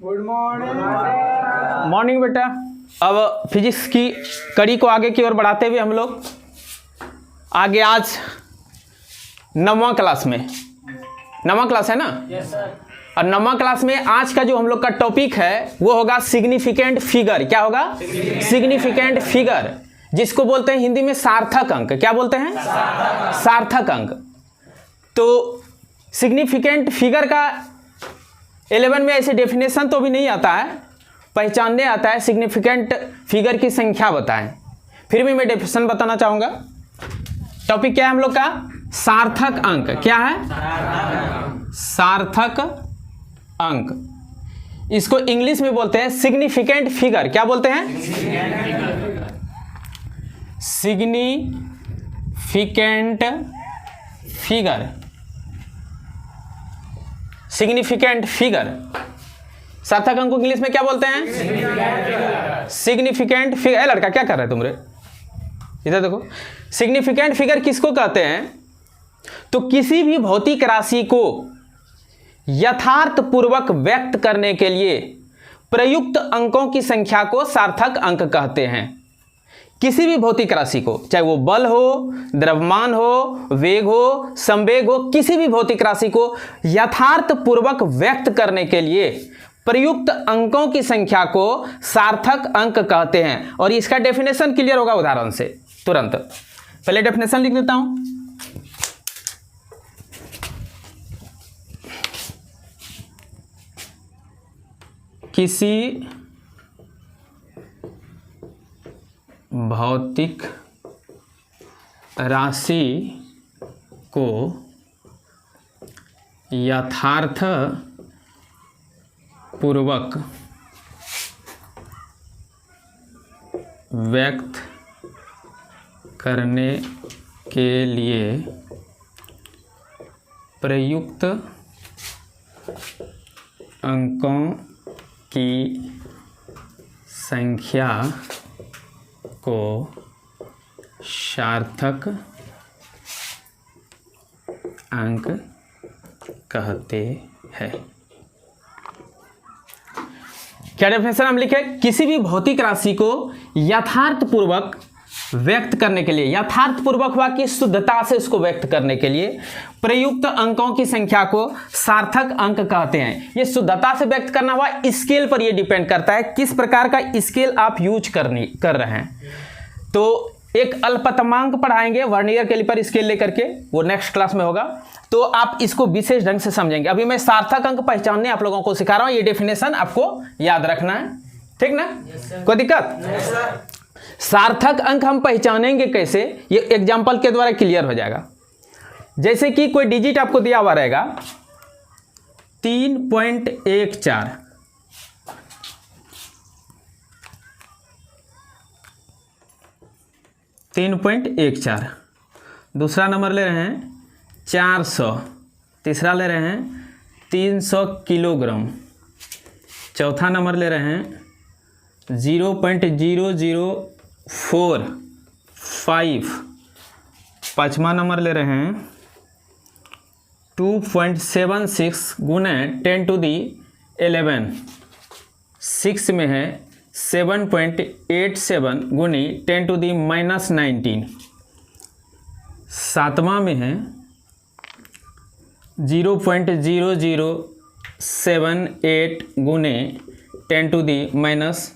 Good morning. Morning बेटा। अब physics की कड़ी को आगे की ओर बढ़ाते हुए हम लोग आगे आज 9वां क्लास में, 9वां क्लास है ना? Yes sir. और 9वां क्लास में आज का जो हम लोग का टॉपिक है वो होगा सिग्निफिकेंट फिगर। क्या होगा? सिग्निफिकेंट फिगर, जिसको बोलते हैं हिंदी में सार्थक अंक। क्या बोलते हैं? सार्थक अंक। तो सिग्निफिकेंट फिगर का 11 में ऐसे डेफिनेशन तो भी नहीं आता है, पहचानने आता है। सिग्निफिकेंट फिगर की संख्या बताएं। फिर भी मैं डेफिनेशन बताना चाहूंगा। टॉपिक क्या है हम लोग का? सार्थक अंक। क्या है? सार्थक अंक। इसको इंग्लिश में बोलते हैं सिग्निफिकेंट फिगर। क्या बोलते हैं? Significant figure. Significant figure. सार्थक अंक को इंग्लिश में क्या बोलते हैं? Significant figure. ए लड़का, क्या कर रहे तुम रे? इधर देखो। सिग्निफिकेंट फिगर किसको कहते हैं? तो किसी भी भौतिक राशि को यथार्थ पूर्वक व्यक्त करने के लिए प्रयुक्त अंकों की संख्या को सार्थक अंक कहते हैं। किसी भी भौतिक राशि को, चाहे वो बल हो, द्रव्यमान हो, वेग हो, संवेग हो, किसी भी भौतिक राशि को यथार्थ पूर्वक व्यक्त करने के लिए प्रयुक्त अंकों की संख्या को सार्थक अंक कहते हैं। और इसका डेफिनेशन क्लियर होगा उदाहरण से तुरंत। पहले डेफिनेशन लिख देता हूं। किसी भौतिक राशि को यथार्थ पूर्वक व्यक्त करने के लिए प्रयुक्त अंकों की संख्या को सार्थक अंक कहते हैं। क्या डेफिनेशन हम लिखे? किसी भी भौतिक राशि को यथार्थ पूर्वक व्यक्त करने के लिए, यथार्थ पूर्वक हुआ कि शुद्धता से उसको व्यक्त करने के लिए प्रयुक्त अंकों की संख्या को सार्थक अंक कहते हैं। ये शुद्धता से व्यक्त करना हुआ, स्केल पर ये डिपेंड करता है किस प्रकार का स्केल आप यूज कर रहे हैं। तो एक अल्पतमांक पढ़ाएंगे वर्नियर कैलिपर स्केल लेकर के, वो नेक्स्ट क्लास में होगा, तो आप इसको विशेष ढंग से समझेंगे। अभी मैं सार्थक अंक पहचानने आप लोगों को सिखा रहा हूं। ये डेफिनेशन आपको याद रखना है, ठीक ना? कोई दिक्कत? सार्थक अंक हम पहचानेंगे कैसे, ये एग्जाम्पल के द्वारा क्लियर हो जाएगा। जैसे कि कोई डिजिट आपको दिया हुआ रहेगा 3.14, दूसरा नंबर ले रहे हैं 400, तीसरा ले रहे हैं 300 किलोग्राम, चौथा नंबर ले रहे हैं 0.0045, पाँचवा नंबर ले रहे हैं 2.76 गुने 10⁻11, 6 में है 7.87 गुनी 10⁻19, सातवां में है 0.0078 गुने 10⁻10।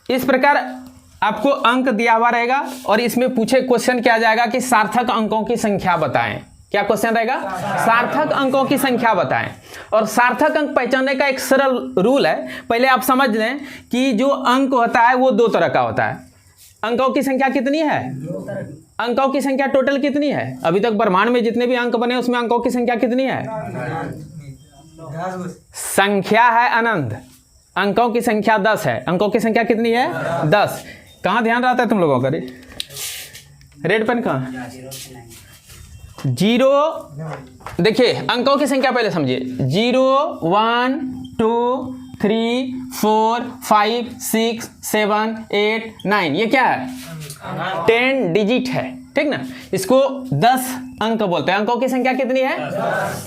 इस प्रकार आपको अंक दिया हुआ रहेगा और इसमें पूछे क्वेश्चन क्या जाएगा कि सार्थक अंकों की संख्या बताएं। क्या क्वेश्चन रहेगा? सार्थक अंकों की संख्या बताएं। और सार्थक अंक पहचानने का एक सरल रूल है। पहले आप समझ लें कि जो अंक होता है वो 2 तरह का होता है। अंकों की संख्या कितनी है? अंकों की संख्या टोटल कितनी है? अभी तक ब्रह्मांड में जितने भी अंक बने उसमें अंकों की संख्या कितनी है? संख्या है अनंत, अंकों की संख्या 10 है। अंकों की संख्या कितनी है? 10। कहाँ ध्यान रहता है तुम लोगों का? रेड पेन कहाँ? 0। देखिए अंकों की संख्या पहले समझिए। 0 1 2 3 4 5 6 7 8 9, ये क्या है? 10 डिजिट है। ठीक ना। इसको 10 अंक बोलते हैं। अंकों की संख्या कितनी है?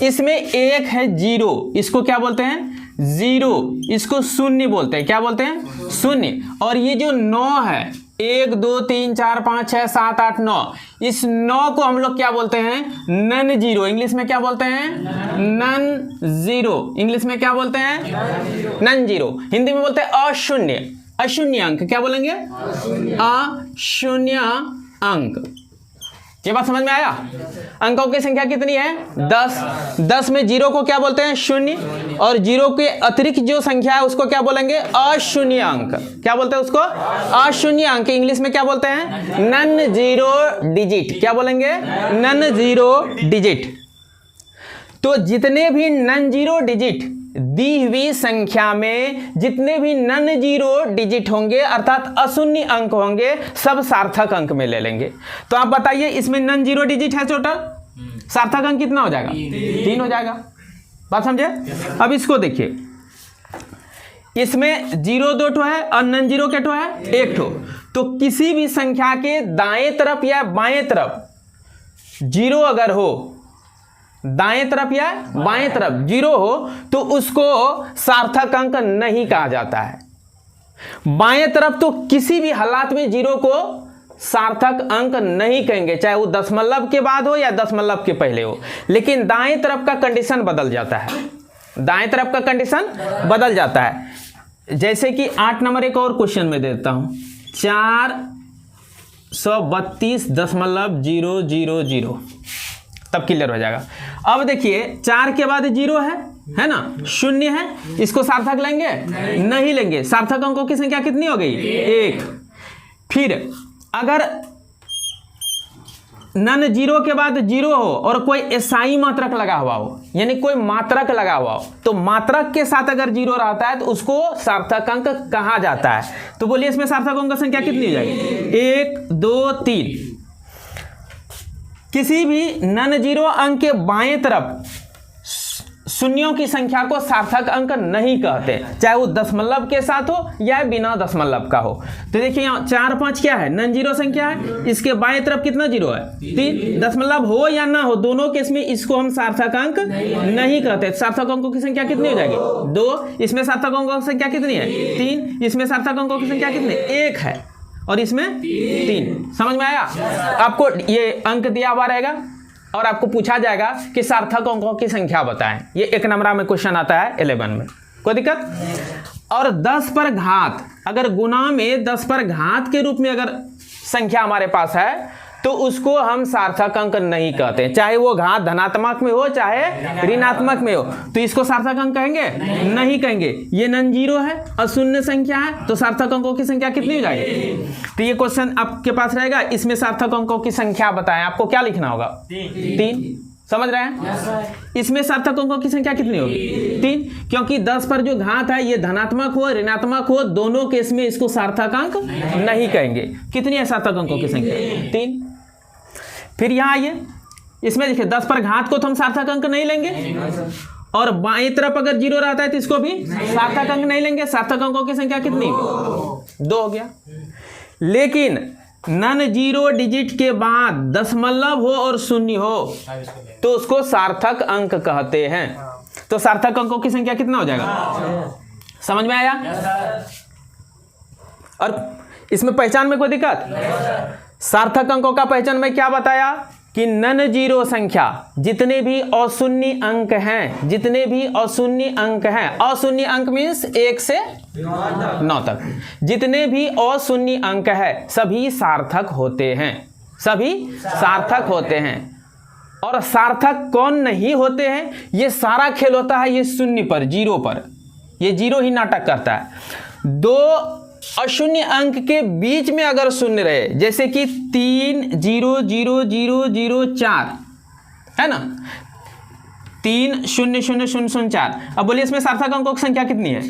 इसमें एक है 0, इसको क्या बोलते हैं? 0। इसको शून्य बोलते हैं। क्या बोलते हैं? शून्य। और ये जो 9 है, 1 2 3 4 5 6 7 8 9, इस 9 को हम लोग क्या बोलते हैं? Non zero. इंग्लिश में क्या बोलते हैं? Non zero. इंग्लिश में क्या बोलते हैं? Non zero. हिंदी में बोलते हैं अशून्य। अशून्य अंक क्या बोलेंगे? अशून्य अंक। ये बात समझ में आया? अंकों की संख्या कितनी है? 10। 10 में 0 को क्या बोलते हैं? शून्य। और 0 के अतिरिक्त जो संख्या है उसको क्या बोलेंगे? अशून्य अंक। क्या बोलते हैं उसको? अशून्य अंक। इंग्लिश में क्या बोलते हैं? Non zero digit. क्या बोलेंगे? Non zero digit. तो जितने भी नन जीरो डिजिट दी हुई संख्या में जितने भी नन जीरो डिजिट होंगे अर्थात अशून्य अंक होंगे, सब सार्थक अंक में ले लेंगे। तो आप बताइए, इसमें नन जीरो डिजिट है टोटल, सार्थक अंक कितना हो जाएगा? 3 हो जाएगा। बात समझे? अब इसको देखिए, इसमें 0 2 ठो है और नन जीरो के ठो है 1 ठो। तो किसी भी संख्या के दाएं तरफ या बाएं तरफ 0 अगर हो, दाएं तरफ या बाएं तरफ 0 हो, तो उसको सार्थक अंक नहीं कहा जाता है। बाएं तरफ तो किसी भी हालात में 0 को सार्थक अंक नहीं कहेंगे, चाहे वो दशमलव के बाद हो या दशमलव के पहले हो। लेकिन दाएं तरफ का कंडीशन बदल जाता है। दाएं तरफ का कंडीशन बदल जाता है। जैसे कि 8 नंबर एक और क्वेश्चन में देता हूं, 432.000, तब क्लियर हो जाएगा। अब देखिए 4 के बाद 0 है ना, 0 है, इसको सार्थक लेंगे? नहीं लेंगे। सार्थक अंकों की संख्या कितनी हो गई? 1। फिर अगर नन जीरो के बाद 0 हो और कोई एसआई मात्रक लगा हुआ हो, यानी कोई मात्रक लगा हुआ हो, तो मात्रक के साथ अगर 0 रहता है तो उसको सार्थक अंक कहा जाता है। तो बोलिए इसमें सार्थक अंक संख्या कितनी हो जाएगी? 1 2 3। किसी भी नन जीरो अंक के बाएं तरफ शून्यों की संख्या को सार्थक अंक नहीं कहते, चाहे वो दशमलव के साथ हो या बिना दशमलव का हो। तो देखिए यहाँ 4 5 क्या है? नन जीरो संख्या है। इसके बाएं तरफ कितना 0 है? 3। दशमलव हो या ना हो, दोनों केस में इसको हम सार्थक अंक नहीं कहते। सार्थक अंकों की संख्या कितनी हो जाएगी? 2। इसमें सार्थक अंकों की संख्या कितनी है? 3। इसमें सार्थक अंकों की संख्या कितनी? 1 है और इसमें 3। समझ में आया? आपको ये अंक दिया हुआ रहेगा और आपको पूछा जाएगा कि सार्थक अंकों की संख्या बताएं। ये 1 नंबर में क्वेश्चन आता है 11 में, कोई दिक्कत? और 10 पर घात, अगर गुना में 10 पर घात के रूप में अगर संख्या हमारे पास है तो उसको हम सार्थक अंक नहीं कहते, चाहे वो घात धनात्मक में हो चाहे ऋणात्मक में हो। तो इसको सार्थक अंक कहेंगे? नहीं कहेंगे। ये नन जीरो है, अशून्य संख्या है, तो सार्थक अंकों की संख्या कितनी हो जाएगी? तो ये क्वेश्चन आपके पास रहेगा, इसमें सार्थक अंकों की संख्या बताएं। आपको क्या लिखना होगा? 3। समझ रहे हैं? इसमें सार्थक अंकों की संख्या कितनी होगी? 3, क्योंकि 10 पर जो घात है ये धनात्मक हो ऋणात्मक हो, दोनों केस में इसको सार्थक अंक नहीं कहेंगे। कितनी है सार्थक अंकों की संख्या? 3। फिर यहाँ आइए, इसमें देखिए 10 पर घात को तो हम सार्थक अंक नहीं लेंगे, और बाएं तरफ अगर 0 रहता है तो इसको भी सार्थक अंक नहीं लेंगे। सार्थक अंकों की संख्या कितनी? 2 हो गया। लेकिन नन जीरो डिजिट के बाद दशमलव हो और 0 हो तो उसको सार्थक अंक कहते हैं। तो सार्थक अंकों की संख्या कितना हो जाएगा? समझ में आया? और इसमें पहचान में कोई दिक्कत? सार्थक अंकों का पहचान में क्या बताया कि नन जीरो संख्या जितने भी अशून्य अंक हैं, जितने भी अशून्य अंक हैं, अशून्य अंक मीन्स 1 से 9 तक, जितने भी अशून्य अंक है सभी सार्थक होते हैं, सभी सार्थक होते हैं। और सार्थक कौन नहीं होते हैं, ये सारा खेल होता है ये 0 पर, 0 पर, ये 0 ही नाटक करता है। 2 अशून्य अंक के बीच में अगर 0 रहे, जैसे कि 3 0 0 0 0 4 है ना, 3 0 0 0 0 4। अब बोलिए इसमें सार्थक अंकों की संख्या कितनी है?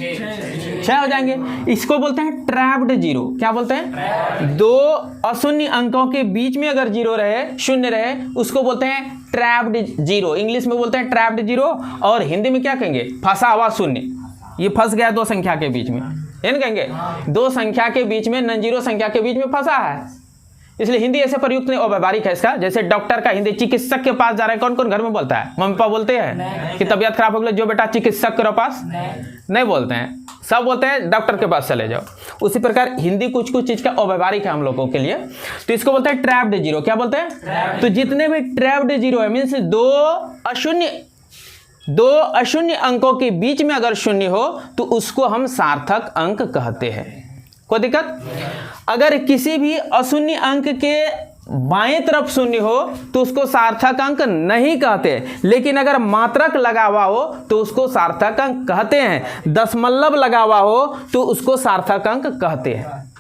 6 हो जाएंगे। इसको बोलते हैं ट्रैप्ड जीरो। क्या बोलते हैं? 2 अशून्य अंकों के बीच में अगर 0 रहे, 0 रहे, उसको बोलते हैं ट्रैप्ड जीरो। इंग्लिश में बोलते हैं ट्रैप्ड जीरो, और हिंदी में क्या कहेंगे? फंसा हुआ शून्य। ये फंस गया 2 संख्या के बीच में, कहेंगे 2 संख्या के बीच में, नन जीरो संख्या के बीच में फंसा है, इसलिए हिंदी ऐसे प्रयुक्त नहीं, अव्यवहारिक है इसका। जैसे डॉक्टर का हिंदी चिकित्सक के पास जा रहा है, कौन कौन घर में बोलता है? मम्मी पापा बोलते हैं कि तबीयत खराब हो गई जो बेटा चिकित्सक के पास नहीं बोलते हैं, सब बोलते हैं डॉक्टर के पास चले जाओ। उसी प्रकार हिंदी कुछ कुछ चीज का अव्यवहारिक है हम लोगों के लिए, तो इसको बोलते हैं ट्रैप्ड जीरो। क्या बोलते हैं? तो जितने भी ट्रैप्ड जीरो है मीन्स दो अशून्य अंकों के बीच में अगर शून्य हो तो उसको हम सार्थक अंक कहते हैं। कोई दिक्कत? अगर किसी भी अशून्य अंक के बाएं तरफ शून्य हो तो उसको सार्थक अंक नहीं कहते, लेकिन अगर मात्रक लगा हुआ हो तो उसको सार्थक अंक कहते हैं। दशमलव लगा हुआ हो तो उसको सार्थक अंक कहते हैं।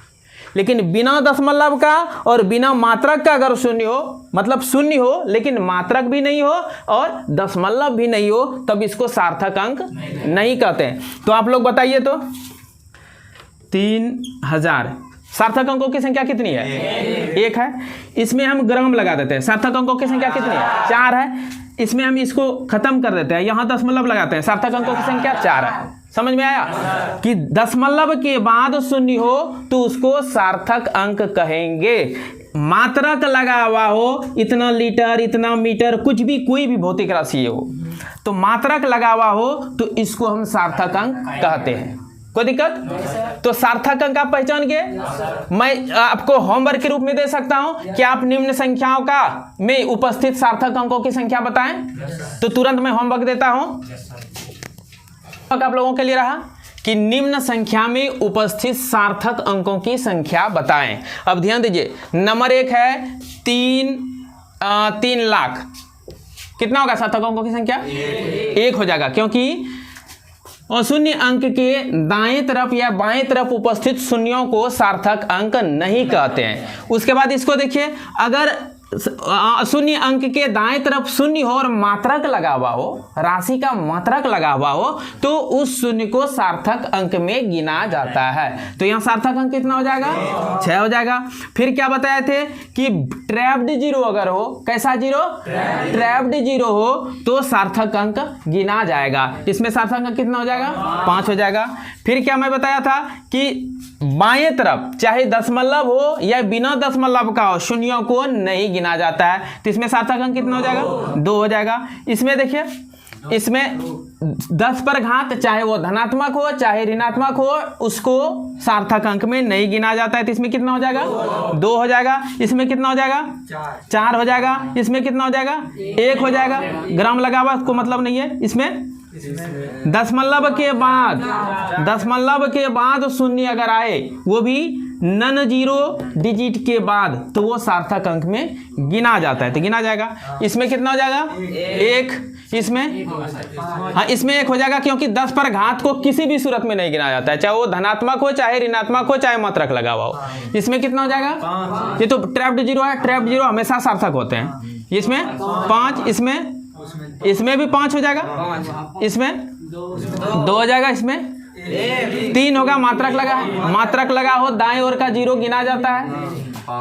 लेकिन बिना दशमलव का और बिना मात्रक का अगर शून्य हो, मतलब शून्य हो लेकिन मात्रक भी नहीं हो और दशमलव भी नहीं हो, तब इसको सार्थक अंक नहीं कहते हैं। तो आप लोग बताइए तो 3000 सार्थक अंकों की संख्या कितनी है? 1 है। इसमें हम ग्राम लगा देते हैं। सार्थक अंकों की संख्या कितनी है? 4 है। इसमें हम इसको खत्म कर देते हैं, यहां दशमलव लगाते हैं। सार्थक अंकों की संख्या 4 है। समझ में आया कि दशमलव के बाद शून्य हो तो उसको सार्थक अंक कहेंगे। मात्रक लगा हुआ हो, इतना लीटर, इतना मीटर, कुछ भी, कोई भी भौतिक राशि हो, तो मात्रक लगा हुआ हो तो इसको हम सार्थक अंक कहते हैं। कोई दिक्कत? तो सार्थक अंक आप पहचान गए। मैं आपको होमवर्क के रूप में दे सकता हूं कि आप निम्न संख्याओं का में उपस्थित सार्थक अंकों की संख्या बताएं, तो तुरंत मैं होमवर्क देता हूं। आप लोगों के लिए रहा कि निम्न संख्या में उपस्थित सार्थक अंकों की संख्या बताएं। अब ध्यान दीजिए, नंबर 1 है 3 लाख। कितना होगा सार्थक अंकों की संख्या? 1 हो जाएगा, क्योंकि अशून्य अंक के दाएं तरफ या बाएं तरफ उपस्थित शून्यों को सार्थक अंक नहीं कहते हैं। उसके बाद इसको देखिए, अगर शून्य अंक के दाएं तरफ शून्य हो और मात्रक लगा हुआ हो, राशि का मात्रक लगा हुआ हो, तो उस शून्य को सार्थक अंक में गिना जाता है। तो यहाँ सार्थक अंक कितना हो जाएगा? 6 हो जाएगा। फिर क्या बताए थे कि ट्रैप्ड जीरो अगर हो, कैसा जीरो? ट्रैप्ड जीरो हो तो सार्थक अंक गिना जाएगा। इसमें सार्थक अंक कितना हो जाएगा? 5 हो जाएगा। फिर क्या मैं बताया था कि बाएं तरफ चाहे दशमलव हो या बिना दशमलव का हो, शून्यों को नहीं गिना जाता है, तो इसमें सार्थक अंक कितना हो जाएगा? 2 हो जाएगा। इसमें देखिए, इसमें 10 पर घात चाहे वो धनात्मक हो चाहे ऋणात्मक हो, उसको सार्थक अंक में नहीं गिना जाता है, तो इसमें कितना हो जाएगा? 2 हो जाएगा। इसमें कितना हो जाएगा? 4 हो जाएगा। इसमें कितना हो जाएगा? 1 हो जाएगा। ग्राम लगा हुआ उसको मतलब नहीं है। इसमें दशमलव के बाद शून्य अगर आए, वो भी नन जीरो डिजिट के बाद, तो वो सार्थक अंक में गिना जाता है, तो गिना जाएगा। इसमें कितना हो जाएगा? 1। इसमें हाँ, इसमें 1 हो जाएगा, क्योंकि 10 पर घात को किसी भी सूरत में नहीं गिना जाता है, चाहे वो धनात्मक हो चाहे ऋणात्मक हो चाहे मात्रक लगा हुआ हो। इसमें कितना हो जाएगा? ये तो ट्रैप्ड जीरो है, ट्रैप्ड जीरो हमेशा सार्थक होते हैं। इसमें 5, इसमें भी 5 हो जाएगा। इसमें 2 हो जाएगा। इसमें 3 होगा, मात्रक लगा है, मात्रक लगा हो दाएं ओर का जीरो गिना जाता है।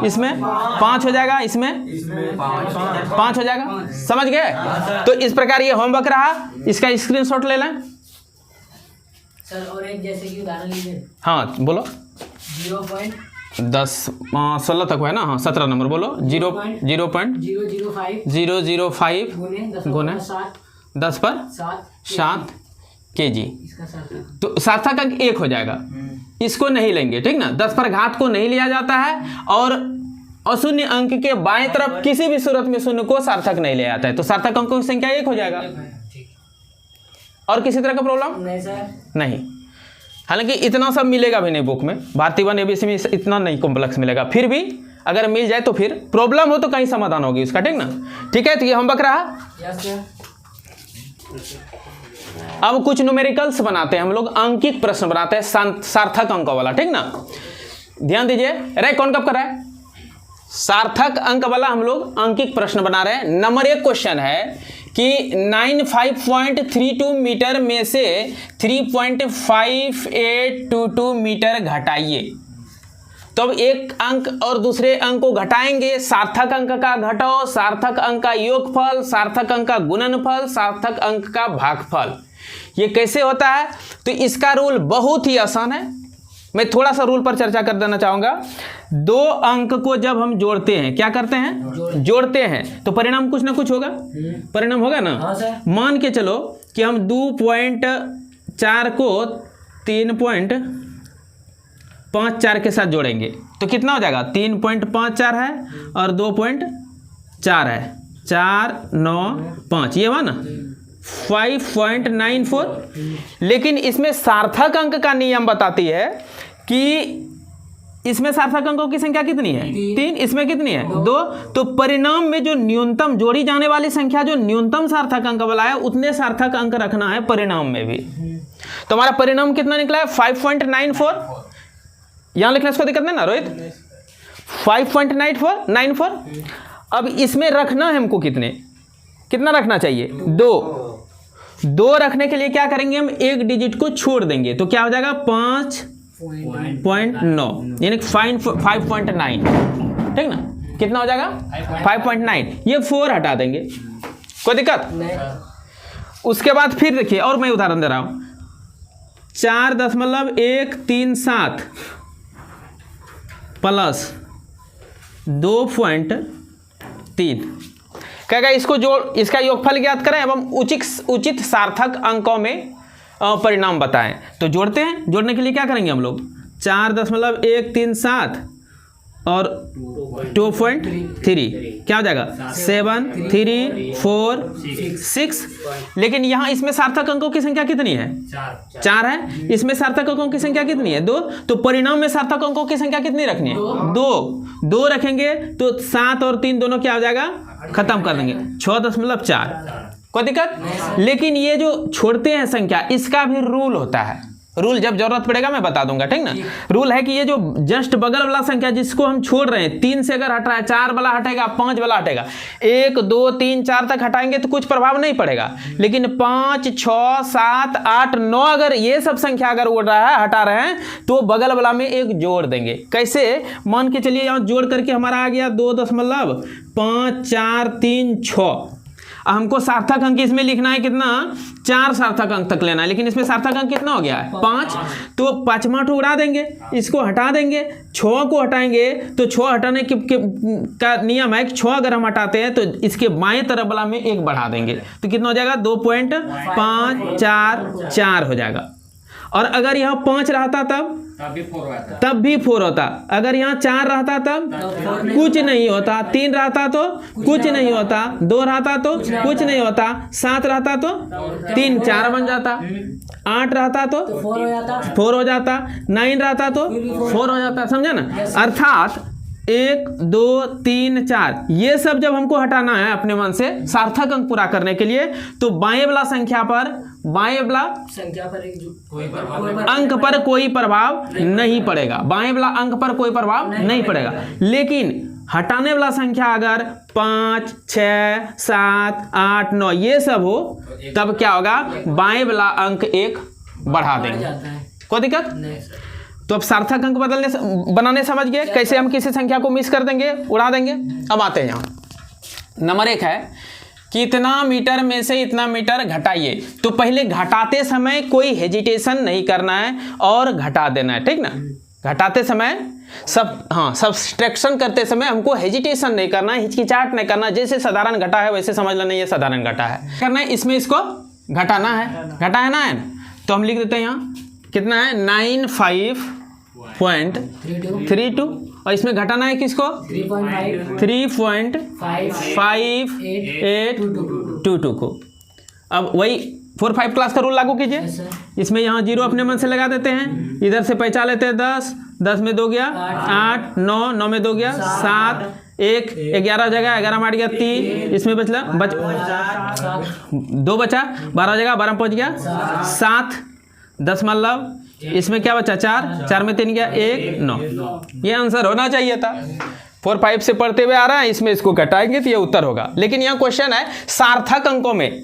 इसमें 5 हो जाएगा। इसमें 5 हो जाएगा। समझ गए? तो इस प्रकार ये होमवर्क रहा, इसका स्क्रीनशॉट ले लें सर। और एक जैसे कि उदाहरण लीजिए। हाँ बोलो। 16 तक है ना? हाँ 17 नंबर बोलो। 0.005 गुने 10 पर 7 kg, तो सार्थक अंक 1 हो जाएगा। इसको नहीं लेंगे, ठीक ना? 10 पर घात को नहीं लिया जाता है और अशून्य अंक के बाएं तरफ किसी भी सूरत में शून्य को सार्थक नहीं लिया जाता है, तो सार्थक अंकों की संख्या 1 हो जाएगा। और किसी तरह का प्रॉब्लम नहीं। हालांकि इतना सब मिलेगा भी नहीं बुक में, भारतीय वन एबीसी में इतना नहीं कॉम्प्लेक्स मिलेगा। फिर भी अगर मिल जाए तो फिर प्रॉब्लम हो तो कहीं समाधान होगी उसका, ठीक ना? ठीक है, तो ये होमवर्क रहा। अब कुछ न्यूमेरिकल्स बनाते हैं हम लोग, अंकित प्रश्न बनाते हैं सार्थक अंक वाला, ठीक ना? ध्यान दीजिए। अरे कौन कब कर रहा है? सार्थक अंक वाला हम लोग अंकित प्रश्न बना रहे हैं। नंबर 1 क्वेश्चन है कि 95.32 मीटर में से 3.5822 मीटर घटाइए। तो अब एक अंक और दूसरे अंक को घटाएंगे। सार्थक अंक का घटाओ, सार्थक अंक का योगफल, सार्थक अंक का गुणनफल, सार्थक अंक का भागफल। ये कैसे होता है? तो इसका रूल बहुत ही आसान है। मैं थोड़ा सा रूल पर चर्चा कर देना चाहूँगा। 2 अंक को जब हम जोड़ते हैं, क्या करते हैं? जोड़ते हैं, तो परिणाम कुछ ना कुछ होगा, परिणाम होगा ना। हाँ सर। मान के चलो कि हम 2.4 को 3.54 के साथ जोड़ेंगे तो कितना हो जाएगा? 3.54 है और 2.4 है, 4 9 5, ये हुआ ना 5.94। लेकिन इसमें सार्थक अंक का नियम बताती है कि इसमें सार्थक अंकों की संख्या कितनी है? 3। इसमें कितनी है? 2। तो परिणाम में जो न्यूनतम जोड़ी जाने वाली संख्या जो न्यूनतम सार्थक अंक वाला है उतने सार्थक अंक रखना है परिणाम में भी। तो हमारा परिणाम कितना निकला है? 5.94। यहां लिखना इसको दिक्कत नहीं ना रोहित? 5.94। अब इसमें रखना है हमको कितना रखना चाहिए? 2 रखने के लिए क्या करेंगे? हम एक डिजिट को छोड़ देंगे तो क्या हो जाएगा? 5.9 यानी 5.9, ठीक ना? कितना हो जाएगा? 5.9। ये 4 हटा देंगे, कोई दिक्कत? उसके बाद फिर देखिए, और मैं उदाहरण दे रहा हूं, 4.137 प्लस 2.3 कहेगा इसको जोड़, इसका योगफल ज्ञात करें एवं उचित सार्थक अंकों में परिणाम बताएं। तो जोड़ते हैं, जोड़ने के लिए क्या करेंगे हम लोग? 4.137 और 2.3 क्या हो जाएगा? 7 3 4 6। लेकिन यहाँ इसमें सार्थक अंकों की संख्या कितनी है? 4 है। इसमें सार्थक अंकों की संख्या कितनी है? 2। तो परिणाम में सार्थक अंकों की संख्या कितनी रखनी है? 2 रखेंगे तो 7 और 3 दोनों क्या हो जाएगा? खत्म कर देंगे, 6.4। कोई दिक्कत? लेकिन ये जो छोड़ते हैं संख्या, इसका भी रूल होता है। रूल जब जरूरत पड़ेगा मैं बता दूंगा, ठीक ना? रूल है कि ये जो जस्ट बगल वाला संख्या जिसको हम छोड़ रहे हैं, 3 से अगर हटा है, 4 वाला हटेगा, 5 वाला हटेगा, 1 2 3 4 तक हटाएंगे तो कुछ प्रभाव नहीं पड़ेगा। लेकिन 5 6 7 8 9 अगर ये सब संख्या अगर उड़ रहा है, हटा रहे हैं, तो बगल वाला में एक जोड़ देंगे। कैसे? मान के चलिए यहाँ जोड़ करके हमारा आ गया 2.5 4 3 6। हमको सार्थक अंक इसमें लिखना है कितना? 4 सार्थक अंक तक लेना है, लेकिन इसमें सार्थक अंक कितना हो गया है? 5। तो 5वां उड़ा देंगे, इसको हटा देंगे, 6 को हटाएंगे तो 6 हटाने का नियम है कि 6 अगर हम हटाते हैं तो इसके बाएं तरफ वाला में 1 बढ़ा देंगे तो कितना हो जाएगा? 2.544 हो जाएगा। और अगर यहाँ 5 रहता तब भी 4 होता। अगर यहाँ 4 रहता तब कुछ नहीं होता, 3 रहता तो कुछ नहीं होता, 2 रहता तो कुछ नहीं होता, 7 रहता तो 3 4 बन जाता, 8 रहता तो 4 हो जाता, 9 रहता तो 4 हो जाता। समझा ना? अर्थात 1 2 3 4 ये सब जब हमको हटाना है अपने मन से सार्थक अंक पूरा करने के लिए, तो बाएं वाला संख्या पर, बाएं वाला अंक पर कोई प्रभाव नहीं पड़ेगा, बाएं वाला अंक पर कोई प्रभाव नहीं पड़ेगा। लेकिन हटाने वाला संख्या अगर 5 6 7 8 9 ये सब हो, तब क्या होगा? बाएं वाला अंक 1 बढ़ा देंगे। कोई दिक्कत? तो अब सार्थक अंक बनाने समझ गए कैसे हम किसी संख्या को मिस कर देंगे, उड़ा देंगे। अब आते हैं यहाँ, नंबर 1 है कि इतना मीटर में से इतना मीटर घटाइए। तो पहले घटाते समय कोई हेजिटेशन नहीं करना है और घटा देना है, ठीक ना? घटाते समय सब्सट्रैक्शन करते समय हमको हेजिटेशन नहीं करना है, हिचकिचाहट नहीं करना। जैसे साधारण घटा है वैसे समझ लेना ये साधारण घटा है। करना है इसमें, इसको घटाना है, घटाना है। तो हम लिख देते हैं यहाँ कितना है? 95.32 और इसमें घटाना है किसको? 3.5822 को। अब वही 4 5 क्लास का रूल लागू कीजिए। इसमें यहाँ 0 अपने मन से लगा देते हैं, इधर से पहचान लेते हैं 10 10 में 2 गया 8 9 9 में 2 गया 7 1 11 हो जाएगा, 11 में 8 गया 3, इसमें बचला 2 बचा, 12 हो जाएगा, 12 में पहुँच गया 7, 10 मतलब इसमें क्या बचा? 4 4 में 3 गया 1 9। ये आंसर होना चाहिए था। 4 5 से पढ़ते हुए आ रहा है, इसमें इसको घटाएंगे तो ये उत्तर होगा। लेकिन यहाँ क्वेश्चन है सार्थक अंकों में,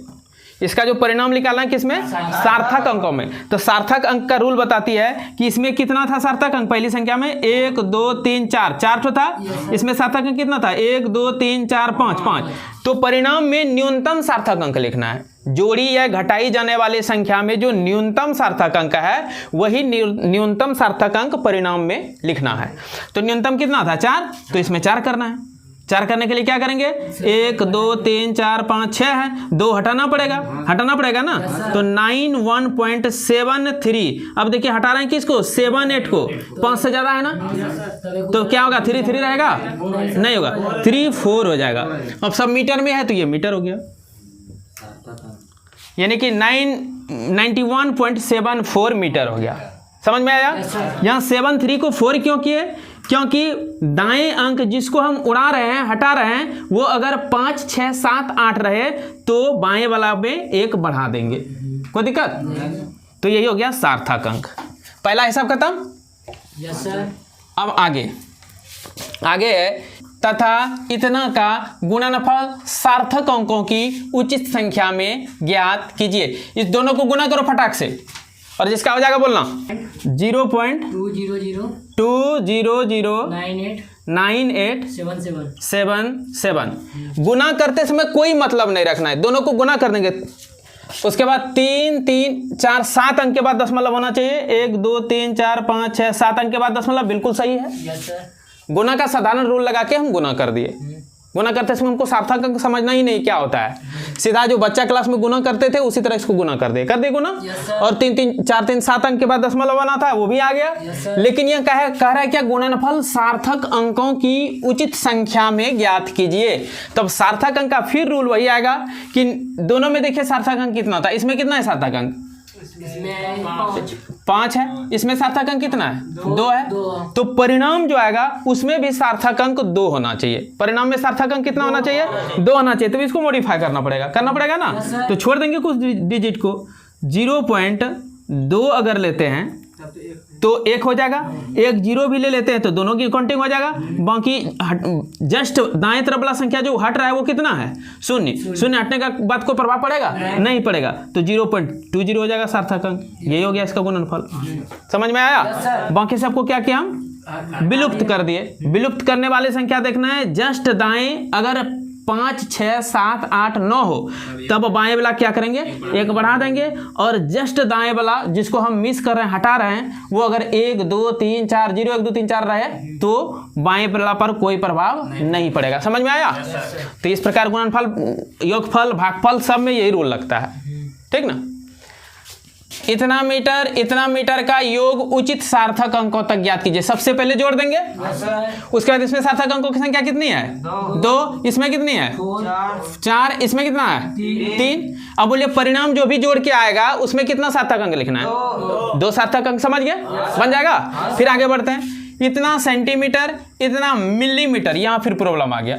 इसका जो परिणाम निकालना है किसमें? सार्थक अंकों में। तो सार्थक अंक का रूल बताती है कि इसमें कितना था सार्थक अंक? पहली संख्या में 1 2 3 4 4 था। इसमें सार्थक अंक कितना था? 1 2 3 4 5 5। तो परिणाम में न्यूनतम सार्थक अंक लिखना है, जोड़ी या घटाई जाने वाली संख्या में जो न्यूनतम सार्थक अंक है वही न्यूनतम सार्थक अंक परिणाम में लिखना है। तो न्यूनतम कितना था 4, तो इसमें 4 करना है। 4 करने के लिए क्या करेंगे 1 2 3 4 5 6 है, 2 हटाना पड़ेगा ना। तो 91.73। अब देखिए हटा रहे हैं किसको 7 8 को, 5 से ज्यादा है ना, तो क्या होगा 3 3 रहेगा, नहीं होगा 3 4 हो जाएगा। अब सब मीटर में है तो ये मीटर हो गया, यानी कि 91.74 मीटर हो गया। समझ में आया? यहाँ 7 3 को 4 क्यों किए? क्योंकि दाएं अंक जिसको हम उड़ा रहे हैं हटा रहे हैं वो अगर 5 6 7 8 रहे तो बाएं वाला में 1 बढ़ा देंगे, कोई दिक्कत? तो यही हो गया सार्थक अंक। पहला हिसाब खत्म। Yes sir. अब आगे है तथा इतना का गुणनफल सार्थक अंकों की उचित संख्या में ज्ञात कीजिए। इस दोनों को गुना करो फटाक से, और जिसका हो जाएगा बोलना 0.2009877 गुना करते समय कोई मतलब नहीं रखना है, दोनों को गुना कर देंगे। उसके बाद 3 3 4 7 अंक के बाद दशमलव होना चाहिए। 1 2 3 4 5 6 7 अंक के बाद दशमलव, बिल्कुल सही है। Yes sir. गुना का साधारण रूल लगा के हम गुना कर दिए। गुना करते समय हमको सार्थक अंक समझना ही नहीं क्या होता है, सीधा जो बच्चा क्लास में गुना करते थे उसी तरह इसको गुना कर दिए गुना। और 3 3 4 3 7 अंक के बाद दशमलव बना था वो भी आ गया। लेकिन यह कह रहा है क्या गुणनफल सार्थक अंकों की उचित संख्या में ज्ञात कीजिए। तब सार्थक अंक का फिर रूल वही आएगा कि दोनों में देखिए सार्थक अंक कितना था, इसमें कितना है सार्थक अंक, इसमें 5 है, इसमें सार्थक अंक कितना है 2 है। तो परिणाम जो आएगा उसमें भी सार्थक अंक 2 होना चाहिए। परिणाम में सार्थक अंक कितना होना चाहिए 2 होना चाहिए। तो इसको मॉडिफाई करना पड़ेगा ना। तो छोड़ देंगे कुछ डिजिट को, 0.2 अगर लेते हैं तो 1 हो जाएगा, 1 0 भी ले लेते हैं तो दोनों की काउंटिंग हो जाएगा। बाकी जस्ट दाएं तरफ वाला संख्या जो हट रहा है वो कितना है 0। 0 हटने का बाद को प्रभाव पड़ेगा नहीं पड़ेगा, तो 0.20 हो जाएगा सार्थक अंक। यही हो गया इसका गुणनफल। समझ में आया? बाकी सबको क्या किया हम विलुप्त कर दिए। विलुप्त करने वाली संख्या देखना है जस्ट दाएं, अगर 5 6 7 8 9 हो तब बाएं वाला क्या करेंगे 1 बढ़ा देंगे, और जस्ट दाएं वाला जिसको हम मिस कर रहे हैं हटा रहे हैं वो अगर 1 2 3 4 0 1 2 3 4 रहे तो बाएं वाला पर कोई प्रभाव नहीं पड़ेगा। समझ में आया? तो इस प्रकार गुणनफल योगफल भागफल सब में यही रूल लगता है, ठीक ना। इतना मीटर का योग उचित सार्थक अंकों तक ज्ञात कीजिए। सबसे पहले जोड़ देंगे, उसके बाद इसमें सार्थक अंकों की संख्या कितनी है 2, इसमें कितनी है 4, इसमें कितना है 3। अब बोलिए परिणाम जो भी जोड़ के आएगा उसमें कितना सार्थक अंक लिखना है 2 सार्थक अंक। समझ गए? बन जाएगा। फिर आगे बढ़ते हैं, इतना सेंटीमीटर इतना मिलीमीटर, यहाँ फिर प्रॉब्लम आ गया।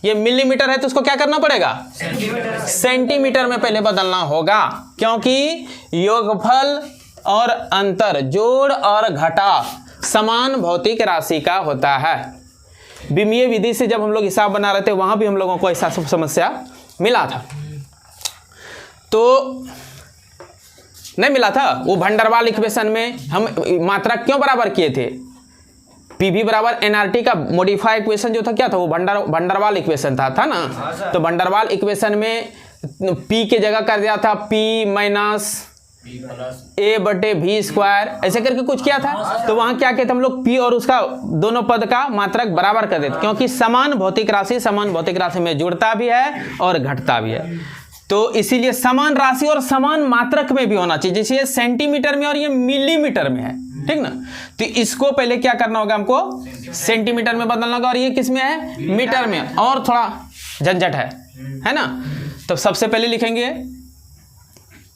ये मिलीमीटर है तो उसको क्या करना पड़ेगा सेंटीमीटर में पहले बदलना होगा, क्योंकि योगफल और अंतर जोड़ और घटा समान भौतिक राशि का होता है। विमीय विधि से जब हम लोग हिसाब बना रहे थे वहां भी हम लोगों को ऐसा समस्या मिला था, तो नहीं मिला था वो भंडरवाल इक्वेशन में हम मात्रा क्यों बराबर किए थे। पीवी बराबर एनआरटी का मॉडिफाई इक्वेशन जो था क्या था वो भंडरवाल इक्वेशन था ना। तो भंडरवाल इक्वेशन में पी के जगह कर दिया था पी माइनस a/v², ऐसे करके कुछ किया था। तो वहां क्या कहते हम लोग पी और उसका दोनों पद का मात्रक बराबर कर देते, क्योंकि समान भौतिक राशि में जुड़ता भी है और घटता भी है। तो इसीलिए समान राशि और समान मात्रक में भी होना चाहिए, जैसे ये सेंटीमीटर में और ये मिलीमीटर में है, ठीक ना। तो इसको पहले क्या करना होगा हमको सेंटीमीटर में बदलना होगा, और ये किस में है मीटर में, और थोड़ा झंझट है ना। तो सबसे पहले लिखेंगे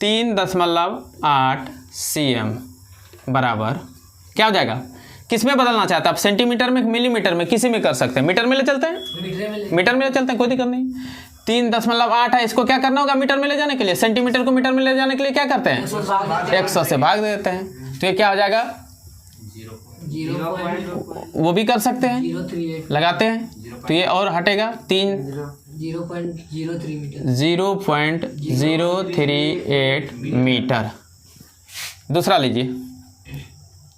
3.8 cm बराबर क्या हो जाएगा, किस में बदलना चाहते हैं आप, सेंटीमीटर में मिलीमीटर में, किसी में कर सकते हैं। मीटर में ले चलते हैं, मीटर में ले चलते हैं, कोई दिक्कत नहीं। 3.8 है, इसको क्या करना होगा मीटर में ले जाने के लिए, सेंटीमीटर को मीटर में ले जाने के लिए क्या करते हैं 100 से भाग देते हैं। तो ये क्या हो जाएगा 0.038 वो भी कर सकते हैं, लगाते हैं तो ये और हटेगा 0.038 मीटर। दूसरा लीजिए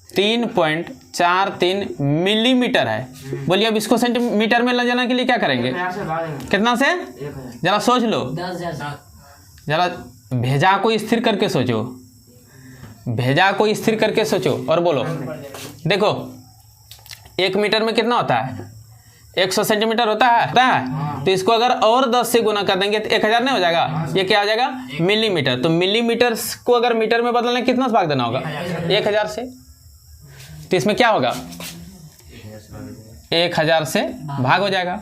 3.43 मिलीमीटर है। बोलिए अब इसको सेंटीमीटर में ले जाने के लिए क्या करेंगे, कितना से जरा सोच लो, जरा भेजा को स्थिर करके सोचो, भेजा को स्थिर करके सोचो और बोलो। देखो 1 मीटर में कितना होता है? 100 सेंटीमीटर होता है। तो इसको अगर और 10 से गुना कर देंगे तो 1000 नहीं हो जाएगा? ये क्या हो जाएगा? मिलीमीटर। तो मिलीमीटर को अगर मीटर में बदलना कितना से भाग देना होगा? 1000 से। तो इसमें क्या होगा? 1000 से भाग हो जाएगा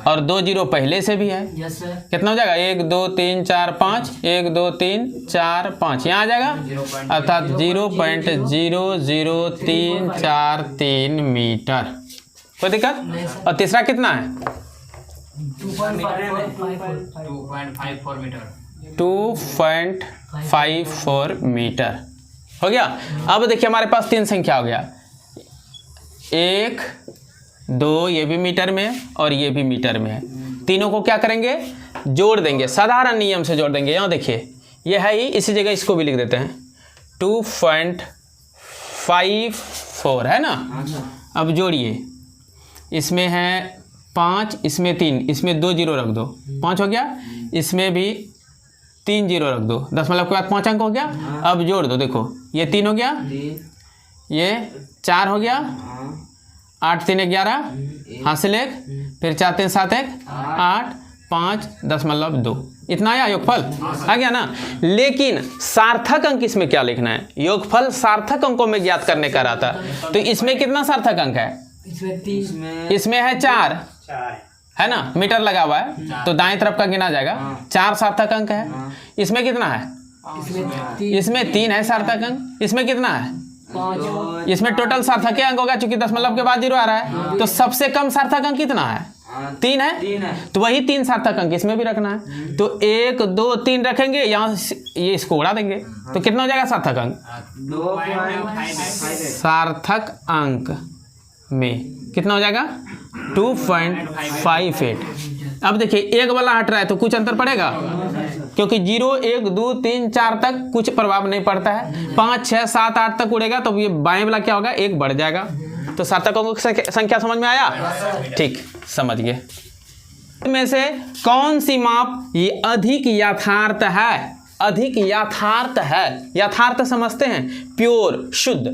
और 2 जीरो पहले से भी है। Yes sir. कितना हो जाएगा? 1 2 3 4 5, 1 2 3 4 5, यहाँ आ जाएगा अर्थात 0.00343 मीटर। कोई दिक्कत? और तीसरा कितना है? 2.54 मीटर। 2.54 मीटर हो गया। अब देखिए हमारे पास 3 संख्या हो गया, 1 2 ये भी मीटर में है और ये भी मीटर में है। तीनों को क्या करेंगे? जोड़ देंगे, साधारण नियम से जोड़ देंगे। यहाँ देखिए ये है ही, इसी जगह इसको भी लिख देते हैं 2.54 है ना। अब जोड़िए, इसमें है 5, इसमें 3, इसमें 2 जीरो रख दो, 5 हो गया। इसमें भी 3 जीरो रख दो, दशमलव के बाद 5 अंक हो गया। अब जोड़ दो, देखो ये 3 हो गया, ये 4 हो गया, 8 3 11, हासिल 1, फिर 4 3 7 1 8 5.2। इतना आया योगफल? आ गया ना। लेकिन सार्थक अंक इसमें क्या लिखना है? योगफल सार्थक अंकों में ज्ञात करने का रहता है। तो इसमें कितना सार्थक अंक है? इसमें है 4 है ना, मीटर लगा हुआ है तो दाएं तरफ का गिना जाएगा। 4 सार्थक अंक है। इसमें कितना है? इसमें 3 है सार्थक अंक। इसमें कितना है? 5। इसमें टोटल सार्थक अंक होगा, चूंकि दशमलव के बाद 0 आ रहा है। तो सबसे कम सार्थक अंक कितना है? 3 है। तो वही 3 सार्थक अंक इसमें भी रखना है। तो 1 2 3 रखेंगे, यहाँ ये इसको उड़ा देंगे तो कितना हो जाएगा सार्थक अंक? 2.58। सार्थक अंक में कितना हो जाएगा? 2.58। अब देखिए एक वाला हट रहा है तो कुछ अंतर पड़ेगा, क्योंकि 0 1 2 3 4 तक कुछ प्रभाव नहीं पड़ता है। 5 6 7 8 तक उड़ेगा तो ये बाएं वाला क्या होगा? 1 बढ़ जाएगा। तो सार्थक अंकों की संख्या समझ में आया? ठीक, समझ गए। में से कौन सी माप ये अधिक यथार्थ है? अधिक यथार्थ है, यथार्थ समझते हैं, प्योर शुद्ध।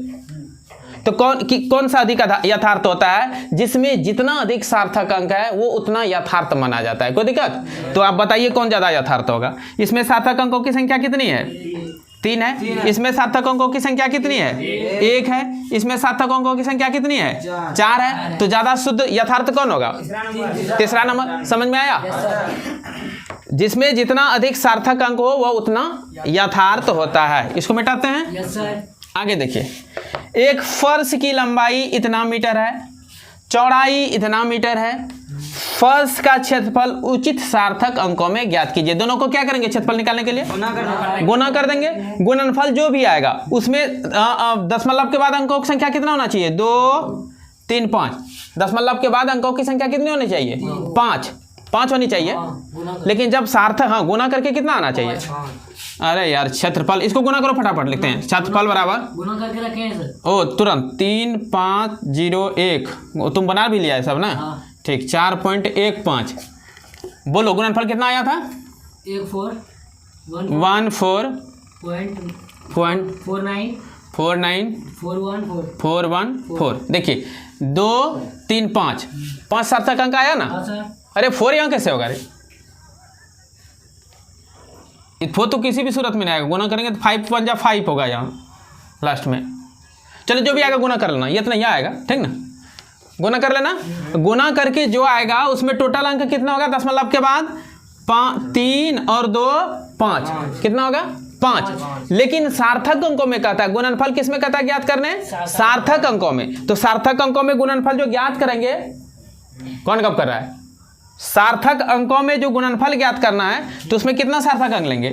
तो कौन सा अधिक यथार्थ होता है? जिसमें जितना अधिक सार्थक अंक है वो उतना यथार्थ माना जाता है। कोई दिक्कत? तो आप बताइए कौन ज्यादा यथार्थ होगा? इसमें सार्थक अंकों की संख्या कितनी है? 3 है। इसमें सार्थक अंकों की संख्या कितनी है? 1 है। इसमें सार्थक अंकों की संख्या कितनी है? 4 है। तो ज्यादा शुद्ध यथार्थ कौन होगा? तीसरा नंबर। समझ में आया? जिसमें जितना अधिक सार्थक अंक हो वह उतना यथार्थ होता है। इसको मिटाते हैं। Yes sir. आगे देखिए, एक फर्श की लंबाई इतना मीटर है, चौड़ाई इतना मीटर है, फर्श का क्षेत्रफल उचित सार्थक अंकों में ज्ञात कीजिए। दोनों को क्या करेंगे? क्षेत्रफल निकालने के लिए गुना कर देंगे। गुणनफल जो भी आएगा उसमें दशमलव के बाद अंकों की संख्या कितना होना चाहिए? 2 3 5। दशमलव के बाद अंकों की संख्या कितनी होनी चाहिए? 5 होनी चाहिए। लेकिन जब सार्थक, हाँ, गुना करके कितना आना चाहिए? अरे यार क्षेत्रफल, इसको गुना करो फटाफट। लिखते हैं क्षेत्रफल बराबर, गुना करके रखे हैं सर। ओ तुरंत 3.501। तुम बना भी लिया है सब ना? ठीक, 4.15। बोलो गुणनफल कितना आया था? 14.49 देखिए 2 3 5 सार्थक अंक आया ना? हाँ सर। अरे 4 यहाँ कैसे होगा? रे 4 तो किसी भी सूरत में नहीं आएगा। गुना करेंगे तो 5 1 जा 5 होगा यहाँ लास्ट में। चलो जो भी आएगा गुना कर लेना, ये इतना ही आएगा, ठीक ना? गुना कर लेना। गुना करके जो आएगा उसमें टोटल अंक कितना होगा? दशमलव के बाद 3 और 2 5। कितना होगा? 5। लेकिन सार्थक अंकों में कहता है, गुणनफल किस में कहता है ज्ञात करने? सार्थक अंकों में। तो सार्थक अंकों में गुणनफल जो ज्ञात करेंगे, कौन कब कर रहा है? सार्थक अंकों में जो गुणनफल ज्ञात करना है तो उसमें कितना सार्थक अंक लेंगे?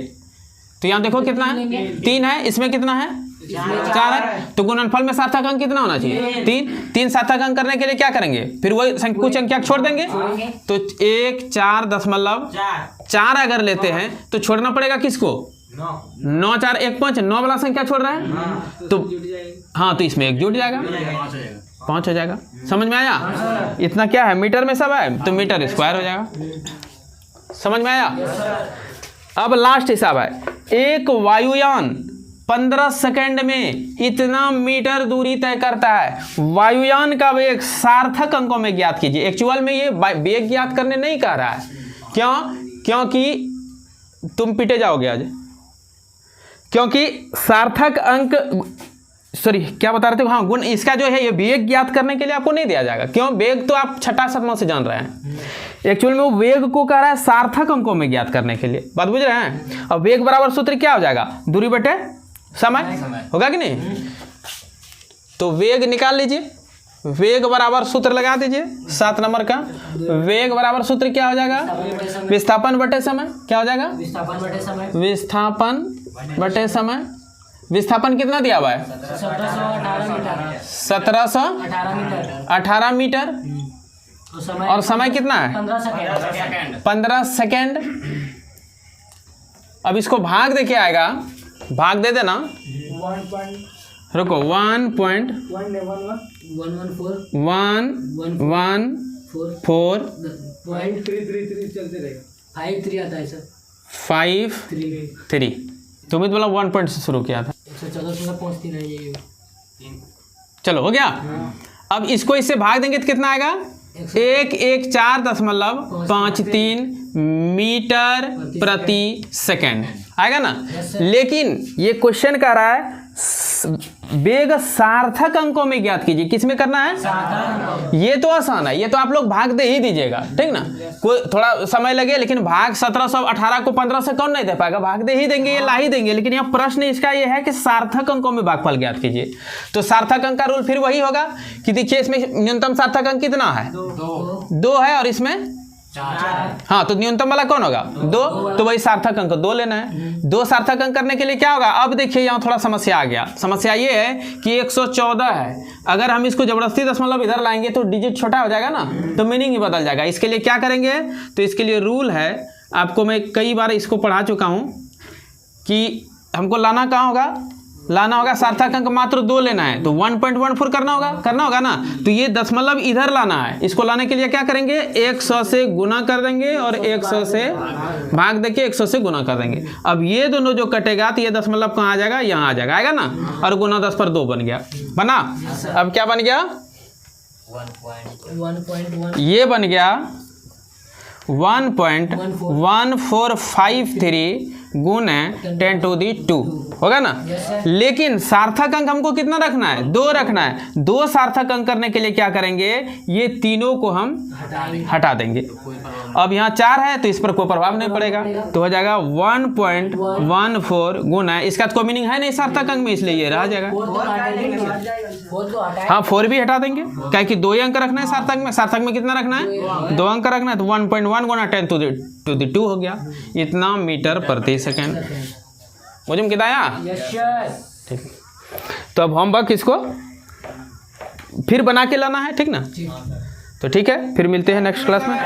तो यहाँ देखो कितना है? 3 है। इसमें कितना है? 4 है। तो गुणनफल में सार्थक अंक कितना होना चाहिए? 3 सार्थक अंक करने के लिए क्या करेंगे? फिर वही कुछ संख्या छोड़ देंगे। तो 1 4.4 अगर लेते हैं तो छोड़ना पड़ेगा किसको? 9 4 1 5, 9 वाला संख्या छोड़ रहा है तो हाँ, तो इसमें 1 जुट जाएगा, 5 हो जाएगा। समझ में आया? इतना क्या है? मीटर में सब है तो मीटर स्क्वायर हो जाएगा। समझ में आया? अब लास्ट हिसाब है, एक वायुयान 15 सेकंड में इतना मीटर दूरी तय करता है। वायुयान का वेग सार्थक अंकों में ज्ञात कीजिए। एक्चुअल में ये वेग ज्ञात करने नहीं कह रहा है। क्यों? क्योंकि तुम पिटे जाओगे आज, क्योंकि सार्थक अंक, सॉरी क्या बता रहे थे, हाँ गुण, इसका जो है ये वेग ज्ञात करने के लिए आपको नहीं दिया जाएगा। क्यों? वेग तो आप छठा सतमा से जान रहे हैं। एक्चुअल में वो वेग को कह रहा है सार्थक अंकों में ज्ञात करने के लिए। बात बुझ रहे हैं? अब वेग बराबर सूत्र क्या हो जाएगा? दूरी बटे समय होगा कि नहीं? तो वेग निकाल लीजिए, वेग बराबर सूत्र लगा दीजिए 7 नंबर का। वेग बराबर सूत्र क्या हो जाएगा? विस्थापन बटे समय। क्या हो जाएगा? विस्थापन बटे समय। विस्थापन बटे समय। विस्थापन कितना दिया हुआ है? 1718 1718 मीटर। और समय कितना है? 15 सेकेंड। अब इसको भाग देके आएगा, भाग दे देना, रुको 1.114 आता है सर। 5.3। तुम तो बोला 1 पॉइंट से शुरू किया था। 114 पहुँचती नहीं है। चलो हो गया। अब इसको इससे भाग देंगे तो कितना आएगा? 114.53 मीटर प्रति सेकंड आएगा ना। लेकिन ये क्वेश्चन कह रहा है वेग सार्थक अंकों में ज्ञात कीजिए। किस में करना है? ये तो आसान है, ये तो आप लोग भाग दे ही दीजिएगा, ठीक ना। कोई थोड़ा समय लगे, लेकिन भाग 1718 को 15 से कौन नहीं दे पाएगा? भाग दे ही देंगे, ये ला ही देंगे। लेकिन यहाँ प्रश्न इसका ये है कि सार्थक अंकों में भागफल ज्ञात कीजिए। तो सार्थक अंक का रूल फिर वही होगा कि देखिए इसमें न्यूनतम सार्थक अंक कितना है? 2 है, और इसमें 4। हाँ, तो न्यूनतम वाला कौन होगा? 2। तो वही सार्थक अंक 2 लेना है। 2 सार्थक अंक करने के लिए क्या होगा? अब देखिए यहाँ थोड़ा समस्या आ गया। समस्या ये है कि 114 है, अगर हम इसको जबरदस्ती दशमलव इधर लाएंगे तो डिजिट छोटा हो जाएगा ना, तो मीनिंग ही बदल जाएगा। इसके लिए क्या करेंगे? तो इसके लिए रूल है, आपको मैं कई बार इसको पढ़ा चुका हूँ कि हमको लाना कहाँ होगा? लाना होगा सार्थक अंक मात्र 2 लेना है, तो 1.14 करना होगा ना। तो ये दशमलव इधर लाना है। इसको लाने के लिए क्या करेंगे? 100 से गुना कर देंगे और 100 से भाग देके 100 से गुना कर देंगे। अब ये दोनों जो कटेगा तो ये दशमलव कहाँ आ जाएगा? यहाँ आ जाएगा, आएगा ना। और गुना 10 पर 2 बन गया, बना। अब क्या बन गया? 1.1 ये बन गया 1.1453 गुने 10⁻², होगा ना। लेकिन सार्थक अंक हमको कितना रखना है? 2 रखना है। 2 सार्थक अंक करने के लिए क्या करेंगे? ये तीनों को हम हटा देंगे। अब यहाँ 4 है तो इस पर कोई प्रभाव नहीं पड़ेगा, तो हो जाएगा 1.14 गुना, इसका तो कोई मीनिंग है नहीं सार्थक अंक में, इसलिए ये रह जाएगा। हाँ, 4 भी हटा देंगे, क्या कि 2 ही अंक रखना है सार्थक में। सार्थक में कितना रखना है? 2 अंक रखना है, तो 1.1 गुना 10⁻² हो गया, इतना मीटर प्रति सेकेंड। मुझे कितना आया? ठीक। तो अब होमवर्क इसको फिर बना के लाना है, ठीक ना। तो ठीक है, फिर मिलते हैं नेक्स्ट क्लास में।